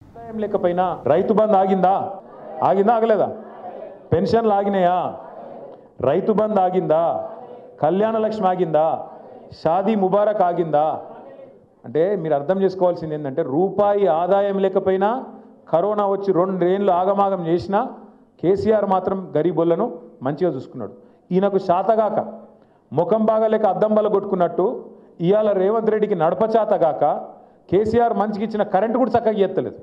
ఏం లేకపోయినా రైతు బంద్ ఆగిందా ఆగలేదా? పెన్షన్లు ఆగినాయా? రైతు బంద్ ఆగిందా? కళ్యాణ లక్ష్మి ఆగిందా? షాదీ ముబారక్ ఆగిందా? అంటే మీరు అర్థం చేసుకోవాల్సింది ఏంటంటే రూపాయి ఆదాయం లేకపోయినా కరోనా వచ్చి 2 ఏళ్ళు ఆగమాగం చేసినా కేసీఆర్ మాత్రం గరీబులను మంచిగా చూసుకున్నాడు. ఈయనకు శాతగాక ముఖం బాగాలేక అద్దం బల కొట్టుకున్నట్టు ఇవాళ రేవంత్ రెడ్డికి నడపచాతగాక కేసీఆర్ మంచిగా ఇచ్చిన కరెంటు కూడా చక్కగా ఎత్తలేదు.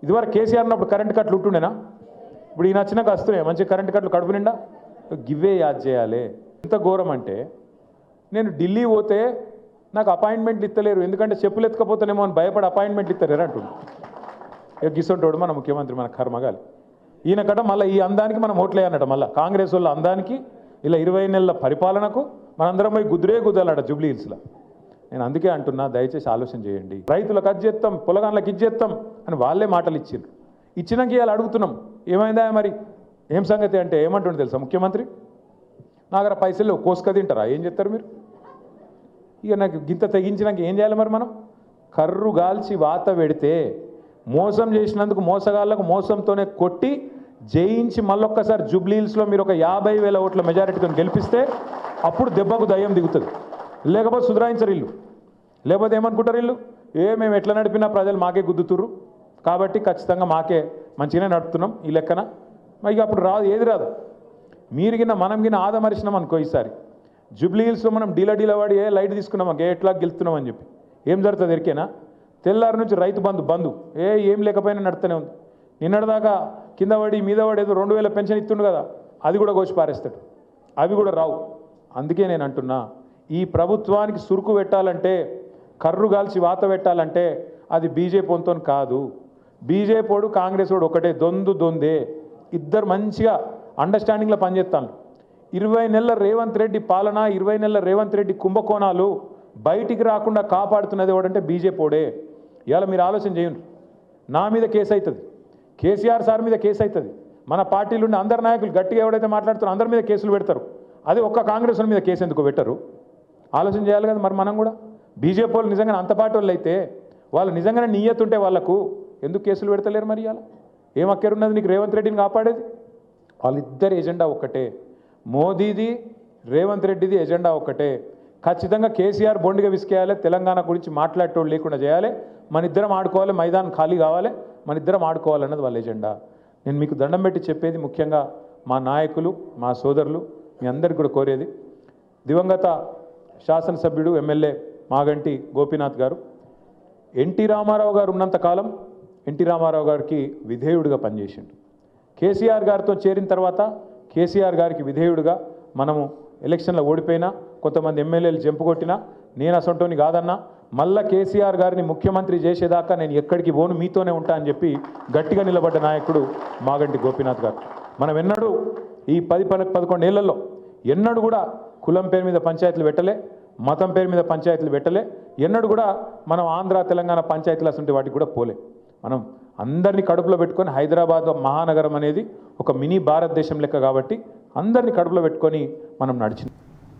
ఇదివరకు కేసీఆర్ ఉన్నప్పుడు కరెంటు కట్లు ఉంటుండేనా? ఇప్పుడు ఈయన వచ్చినాక వస్తున్నాయి మంచి కరెంటు కట్లు కడుపు నిండా. గివ్వే యాద్ చేయాలి. ఎంత ఘోరం అంటే నేను ఢిల్లీ పోతే నాకు అపాయింట్మెంట్ ఇస్తలేరు, ఎందుకంటే చెప్పులు ఎత్తుకపోతానేమో అని భయపడి అపాయింట్మెంట్ ఇస్తలేరు అంటుండు. ఇక గిసొంటోడు మన ముఖ్యమంత్రి, మన కర్మగాలి. ఈయన కట మళ్ళీ ఈ అందానికి మనం ఓట్లేయన్నట. మళ్ళీ కాంగ్రెస్ వాళ్ళ అందానికి ఇలా 20 నెలల పరిపాలనకు మనందరం పోయి గుద్దాలట జూబ్లీ హిల్స్లో. నేను అందుకే అంటున్నా, దయచేసి ఆలోచన చేయండి. రైతులకు అది చేస్తాం, పొలగాన్లకు ఇది చేస్తాం అని వాళ్ళే మాటలు ఇచ్చిండ్రు. ఇచ్చినాక ఇవాళ అడుగుతున్నాం ఏమైందా మరి ఏం సంగతి అంటే ఏమంటుండే తెలుసా ముఖ్యమంత్రి? నాగర పైసలు కోసుక తింటారా? ఏం చెప్తారు మీరు? ఇక నాకు గింత తెగించినాక ఏం చేయాలి మరి మనం? కర్రు గాల్చి వాత పెడితే మోసం చేసినందుకు మోసగాళ్ళకు మోసంతోనే కొట్టి జయించి మళ్ళొక్కసారి జూబ్లీ హిల్స్లో మీరు ఒక 50,000 ఓట్ల మెజారిటీతో గెలిపిస్తే అప్పుడు దెబ్బకు దయ్యం దిగుతుంది. లేకపోతే సుధరాయించరు ఇల్లు. లేకపోతే ఏమనుకుంటారు ఇల్లు? మేము ఎట్లా నడిపినా ప్రజలు మాకే గుద్దుతుర్రు కాబట్టి ఖచ్చితంగా మాకే మంచిగానే నడుపుతున్నాం ఈ లెక్కన. ఇక అప్పుడు రాదు, ఏది రాదు. మీరు గిన్న మనం గిన్న ఆదమరిచినాం అనుకో ఈసారి జూబ్లీ హిల్స్లో మనం డీల వాడి లైట్ తీసుకున్నాం ఎట్లా గెలుస్తున్నాం అని చెప్పి ఏం జరుగుతుంది ఎరికేనా? తెల్లారి నుంచి రైతు బంధు ఏం లేకపోయినా నడుస్తూనే ఉంది. నిన్నటిదాకా కింద పడి మీద పడి ఏదో 2,000 పెన్షన్ ఇస్తుండు కదా, అది కూడా కోసి పారేస్తాడు. అవి కూడా రావు. అందుకే నేను అంటున్నా, ఈ ప్రభుత్వానికి సురుకు పెట్టాలంటే, కర్రు గాల్చి వాత పెట్టాలంటే అది బీజేపీ వంతో కాదు. బీజేపీ వాడు కాంగ్రెస్ వాడు ఒకటే, దొందే. ఇద్దరు మంచిగా అండర్స్టాండింగ్లో పనిచేస్తాను. 20 నెలల రేవంత్ రెడ్డి పాలన, 20 నెలల రేవంత్ రెడ్డి కుంభకోణాలు బయటికి రాకుండా కాపాడుతున్నది ఎవడంటే బీజేపీ వాడే. ఇవాళ మీరు ఆలోచన చేయండి. నా మీద కేసు అవుతుంది, కేసీఆర్ సార్ మీద కేసు అవుతుంది. మన పార్టీలు ఉండే అందరు నాయకులు గట్టిగా ఎవడైతే మాట్లాడుతారో అందరి మీద కేసులు పెడతారు. అది ఒక్క కాంగ్రెస్ మీద కేసు ఎందుకు పెట్టరు? ఆలోచన చేయాలి కదా మరి మనం కూడా. బీజేపీ వాళ్ళు నిజంగా అంత పార్టీ వాళ్ళు అయితే, వాళ్ళు నిజంగానే నియ్యతుంటే వాళ్ళకు ఎందుకు కేసులు పెడతలేరు మరి? ఇవాళ ఏం అక్కరున్నది నీకు రేవంత్ రెడ్డిని కాపాడేది? వాళ్ళిద్దరి ఎజెండా ఒక్కటే, మోదీది రేవంత్ రెడ్డిది ఎజెండా ఒక్కటే. ఖచ్చితంగా కేసీఆర్ బొండిగా విసికేయాలి, తెలంగాణ గురించి మాట్లాడేటోళ్ళు లేకుండా చేయాలి, మన ఇద్దరం ఆడుకోవాలి, మైదానం ఖాళీ కావాలి, మన ఇద్దరం ఆడుకోవాలన్నది వాళ్ళ ఎజెండా. నేను మీకు దండం పెట్టి చెప్పేది, ముఖ్యంగా మా నాయకులు, మా సోదరులు, మీ అందరికీ కూడా కోరేది, దివంగత శాసనసభ్యుడు ఎమ్మెల్యే మాగంటి గోపీనాథ్ గారు, ఎన్టీ రామారావు గారు ఉన్నంతకాలం ఎన్టీ రామారావు గారికి విధేయుడిగా పనిచేసిండు. కేసీఆర్ గారితో చేరిన తర్వాత కేసీఆర్ గారికి విధేయుడిగా మనము ఎలక్షన్లో ఓడిపోయినా, కొంతమంది ఎమ్మెల్యేలు జంపుకొట్టినా, నేను అసంటోని కాదన్నా, మళ్ళా కేసీఆర్ గారిని ముఖ్యమంత్రి చేసేదాకా నేను ఎక్కడికి పోను, మీతోనే ఉంటా అని చెప్పి గట్టిగా నిలబడ్డ నాయకుడు మాగంటి గోపీనాథ్ గారు. మనం ఎన్నడూ ఈ 10-11 ఏళ్లలో ఎన్నడూ కూడా కులం పేరు మీద పంచాయతీలు పెట్టలే, మతం పేరు మీద పంచాయతీలు పెట్టలే, ఎన్నడూ కూడా మనం ఆంధ్ర తెలంగాణ పంచాయతీలు అసంటి వాటికి కూడా పోలే. మనం అందరినీ కడుపులో పెట్టుకొని, హైదరాబాద్ మహానగరం అనేది ఒక మినీ భారతదేశం లెక్క కాబట్టి అందరినీ కడుపులో పెట్టుకొని మనం నడిచింది.